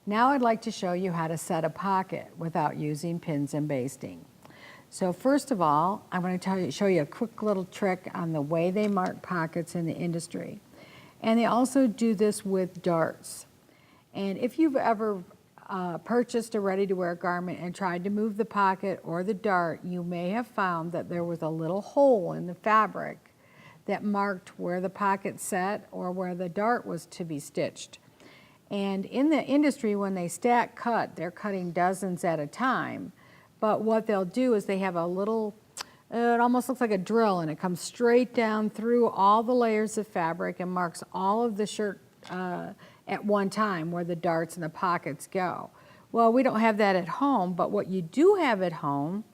Now I'd like to show you how to set a pocket without using pins and basting. So first of all, I'm going to show you a quick little trick on the way they mark pockets in the industry. And they also do this with darts. And if you've ever purchased a ready-to-wear garment and tried to move the pocket or the dart, you may have found that there was a little hole in the fabric that marked where the pocket set or where the dart was to be stitched. And in the industry, when they stack cut, they're cutting dozens at a time. But what they'll do is they have a little, it almost looks like a drill, and it comes straight down through all the layers of fabric and marks all of the shirt at one time where the darts and the pockets go. Well, we don't have that at home, but what you do have at home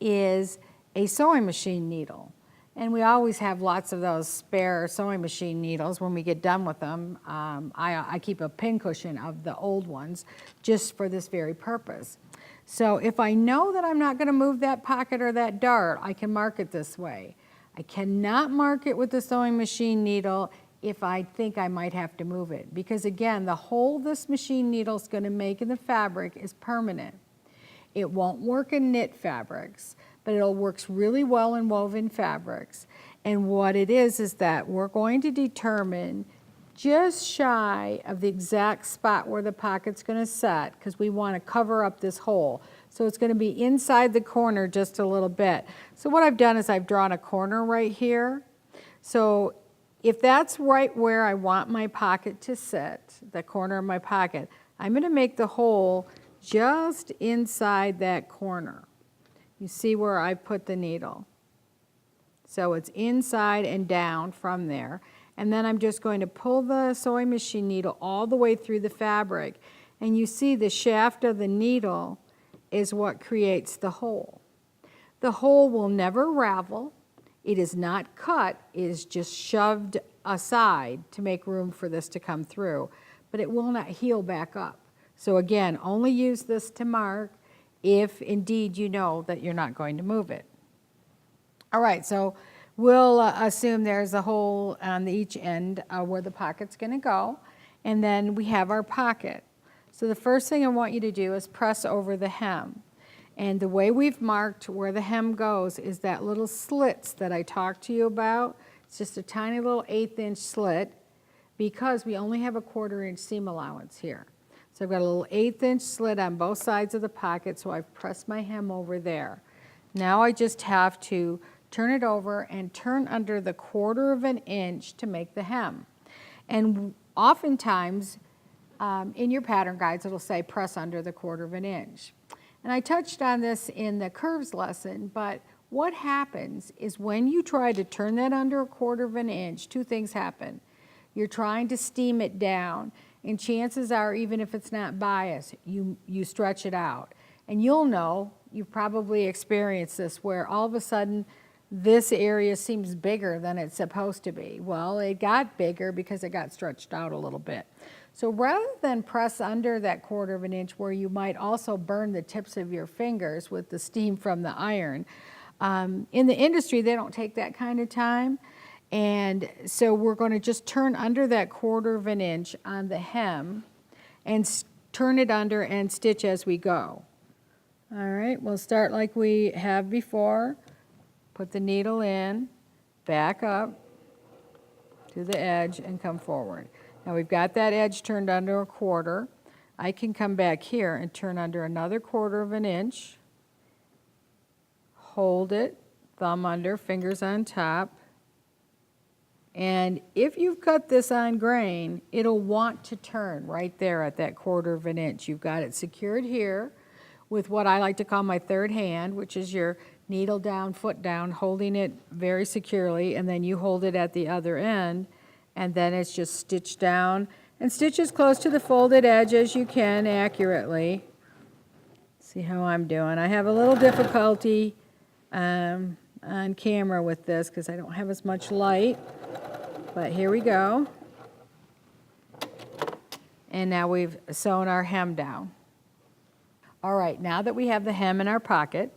is a sewing machine needle. And we always have lots of those spare sewing machine needles when we get done with them. I keep a pin cushion of the old ones just for this very purpose. So if I know that I'm not going to move that pocket or that dart, I can mark it this way. I cannot mark it with the sewing machine needle if I think I might have to move it. Because again, the hole this machine needle is going to make in the fabric is permanent. It won't work in knit fabrics, but it works really well in woven fabrics. And what it is that we're going to determine just shy of the exact spot where the pocket's going to set, because we want to cover up this hole. So it's going to be inside the corner just a little bit. So what I've done is I've drawn a corner right here. So if that's right where I want my pocket to sit, the corner of my pocket, I'm going to make the hole just inside that corner. You see where I put the needle. So it's inside and down from there. And then I'm just going to pull the sewing machine needle all the way through the fabric. And you see the shaft of the needle is what creates the hole. The hole will never ravel. It is not cut. It is just shoved aside to make room for this to come through. But it will not heal back up. So again, only use this to mark if indeed you know that you're not going to move it. All right, so we'll assume there's a hole on each end where the pocket's going to go, and then we have our pocket. So the first thing I want you to do is press over the hem. And the way we've marked where the hem goes is that little slits that I talked to you about. It's just a tiny little 1/8 inch slit because we only have a 1/4 inch seam allowance here. So I've got a little 1/8 inch slit on both sides of the pocket, so I've pressed my hem over there. Now I just have to turn it over and turn under the 1/4 inch to make the hem. And oftentimes in your pattern guides it'll say press under the 1/4 inch. And I touched on this in the curves lesson, but what happens is when you try to turn that under a 1/4 inch, two things happen. You're trying to steam it down, and chances are, even if it's not biased, you stretch it out. And you'll know, you've probably experienced this, where all of a sudden this area seems bigger than it's supposed to be. Well, it got bigger because it got stretched out a little bit. So rather than press under that 1/4 inch where you might also burn the tips of your fingers with the steam from the iron, in the industry they don't take that kind of time. And so we're going to just turn under that 1/4 inch on the hem and turn it under and stitch as we go. All right, we'll start like we have before. Put the needle in, back up to the edge and come forward. Now we've got that edge turned under a 1/4. I can come back here and turn under another 1/4 inch. Hold it, thumb under, fingers on top. And if you've cut this on grain, it'll want to turn right there at that 1/4 inch. You've got it secured here with what I like to call my third hand, which is your needle down, foot down, holding it very securely, and then you hold it at the other end, and then it's just stitched down. And stitch as close to the folded edge as you can accurately. See how I'm doing. I have a little difficulty on camera with this because I don't have as much light. But here we go. And now we've sewn our hem down. All right, now that we have the hem in our pocket,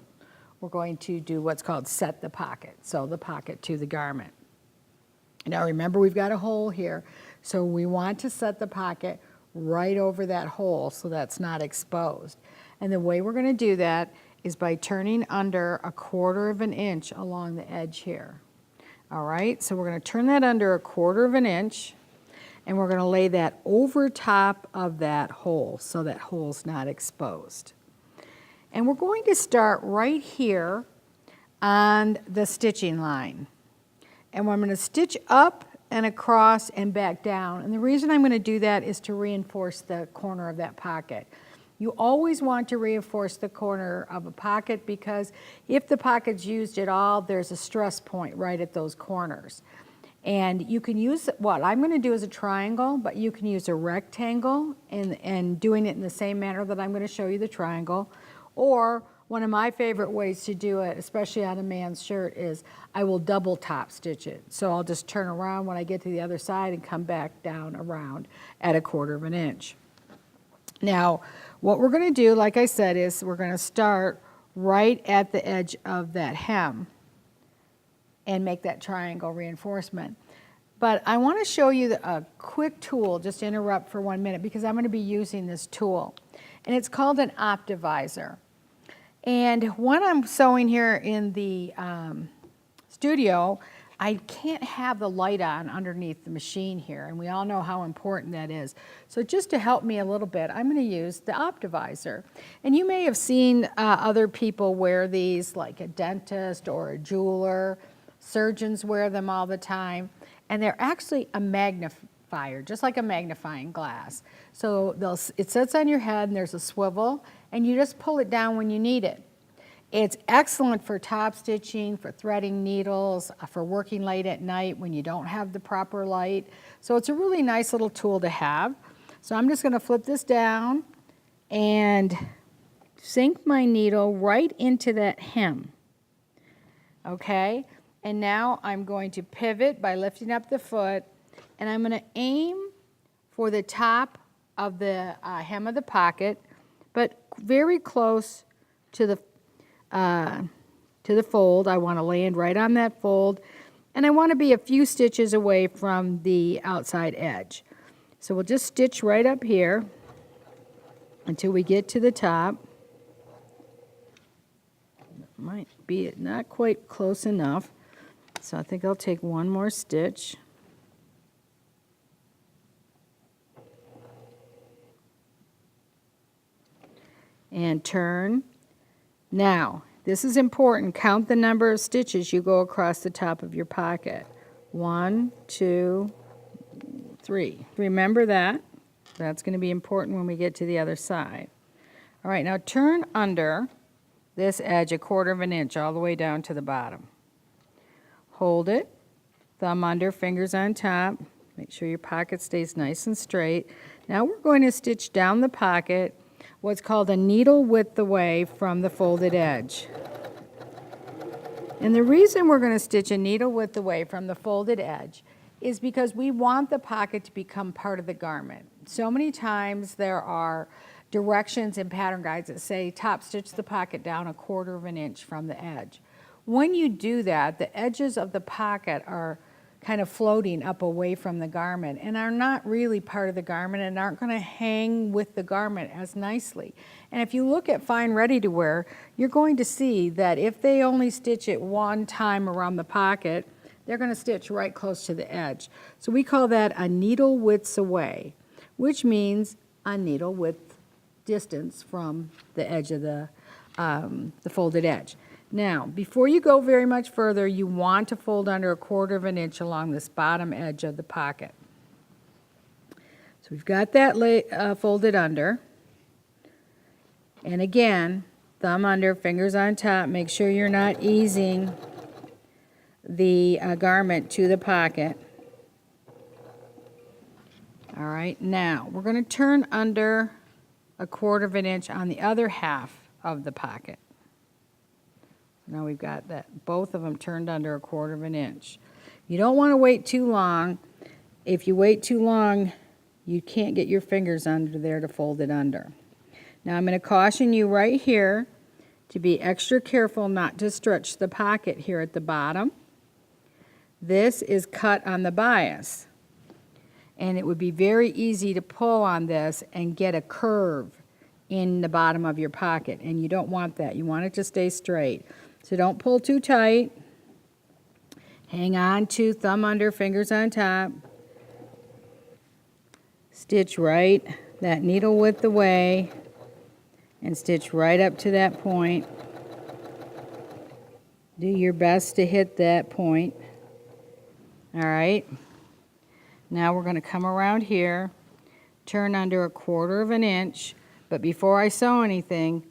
we're going to do what's called set the pocket. Sew the pocket to the garment. Now remember, we've got a hole here, so we want to set the pocket right over that hole so that's not exposed. And the way we're going to do that is by turning under 1/4 of an inch along the edge here. All right, so we're going to turn that under 1/4 of an inch, and we're going to lay that over top of that hole so that hole's not exposed. And we're going to start right here on the stitching line. And I'm going to stitch up and across and back down. And the reason I'm going to do that is to reinforce the corner of that pocket. You always want to reinforce the corner of a pocket because if the pocket's used at all, there's a stress point right at those corners. And you can use, what I'm going to do is a triangle, but you can use a rectangle and doing it in the same manner that I'm going to show you the triangle. Or one of my favorite ways to do it, especially on a man's shirt, is I will double top stitch it. So I'll just turn around when I get to the other side and come back down around at 1/4 of an inch. Now, what we're going to do, like I said, is we're going to start right at the edge of that hem and make that triangle reinforcement. But I want to show you a quick tool, just interrupt for 1 minute, because I'm going to be using this tool. And it's called an optivisor. And when I'm sewing here in the studio, I can't have the light on underneath the machine here, and we all know how important that is. So just to help me a little bit, I'm going to use the optivisor. And you may have seen other people wear these, like a dentist or a jeweler. Surgeons wear them all the time, and they're actually a magnifier, just like a magnifying glass. So it sits on your head, and there's a swivel, and you just pull it down when you need it. It's excellent for top stitching, for threading needles, for working late at night when you don't have the proper light. So it's a really nice little tool to have. So I'm just going to flip this down and sink my needle right into that hem. Okay, and now I'm going to pivot by lifting up the foot, and I'm going to aim for the top of the hem of the pocket, but very close to the fold. I want to land right on that fold, and I want to be a few stitches away from the outside edge. So we'll just stitch right up here until we get to the top. Might be not quite close enough, so I think I'll take one more stitch. And turn. Now, this is important. Count the number of stitches you go across the top of your pocket. 1, 2, 3. Remember that. That's going to be important when we get to the other side. All right, now turn under this edge 1/4 of an inch all the way down to the bottom. Hold it, thumb under, fingers on top. Make sure your pocket stays nice and straight. Now we're going to stitch down the pocket what's called a needle width away from the folded edge. And the reason we're going to stitch a needle width away from the folded edge is because we want the pocket to become part of the garment. So many times there are directions and pattern guides that say top stitch the pocket down 1/4 of an inch from the edge. When you do that, the edges of the pocket are kind of floating up away from the garment and are not really part of the garment and aren't going to hang with the garment as nicely. And if you look at fine ready-to-wear, you're going to see that if they only stitch it one time around the pocket, they're going to stitch right close to the edge. So we call that a needle widths away, which means a needle width distance from the edge of the folded edge. Now, before you go very much further, you want to fold under 1/4 of an inch along this bottom edge of the pocket. So we've got that folded under. And again, thumb under, fingers on top. Make sure you're not easing the garment to the pocket. All right, now we're going to turn under 1/4 of an inch on the other half of the pocket. Now we've got that, both of them turned under 1/4 of an inch. You don't want to wait too long. If you wait too long, you can't get your fingers under there to fold it under. Now I'm going to caution you right here to be extra careful not to stretch the pocket here at the bottom. This is cut on the bias. and it would be very easy to pull on this and get a curve in the bottom of your pocket, and you don't want that. You want it to stay straight. So don't pull too tight. Hang on to thumb under, fingers on top. Stitch right that needle width away and stitch right up to that point. Do your best to hit that point. All right. Now we're going to come around here, turn under 1/4 inch, but before I sew anything,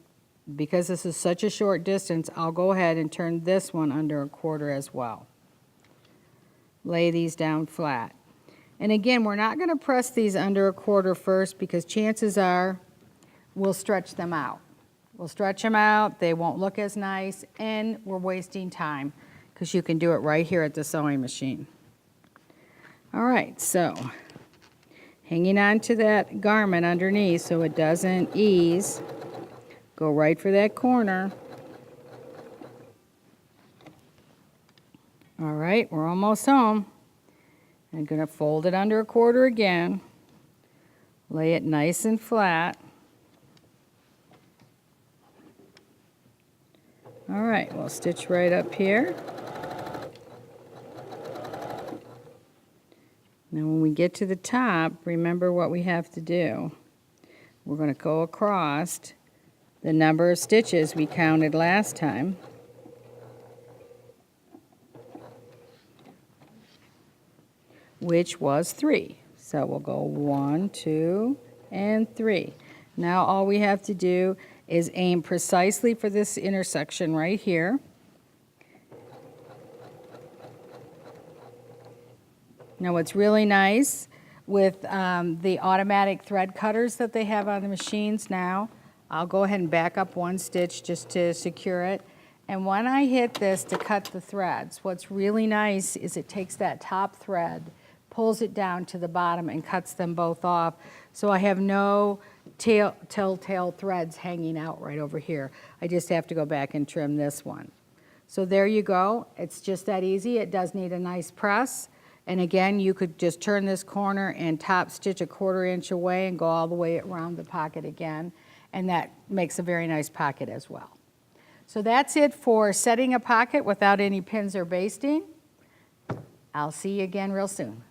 because this is such a short distance, I'll go ahead and turn this one under 1/4 as well. Lay these down flat. And again, we're not going to press these under 1/4 first because chances are we'll stretch them out. We'll stretch them out, they won't look as nice, and we're wasting time because you can do it right here at the sewing machine. All right, so hanging on to that garment underneath so it doesn't ease, go right for that corner. All right, we're almost home. I'm going to fold it under 1/4 again, lay it nice and flat. All right, we'll stitch right up here. Now when we get to the top, remember what we have to do. We're going to go across the number of stitches we counted last time. Which was 3. So we'll go 1, 2, and 3. Now all we have to do is aim precisely for this intersection right here. Now what's really nice with the automatic thread cutters that they have on the machines now, I'll go ahead and back up 1 stitch just to secure it. And when I hit this to cut the threads, what's really nice is it takes that top thread, pulls it down to the bottom and cuts them both off. So I have no telltale threads hanging out right over here. I just have to go back and trim this one. So there you go. It's just that easy. It does need a nice press. And again, you could just turn this corner and top stitch 1/4 inch away and go all the way around the pocket again. And that makes a very nice pocket as well. So that's it for setting a pocket without any pins or basting. I'll see you again real soon.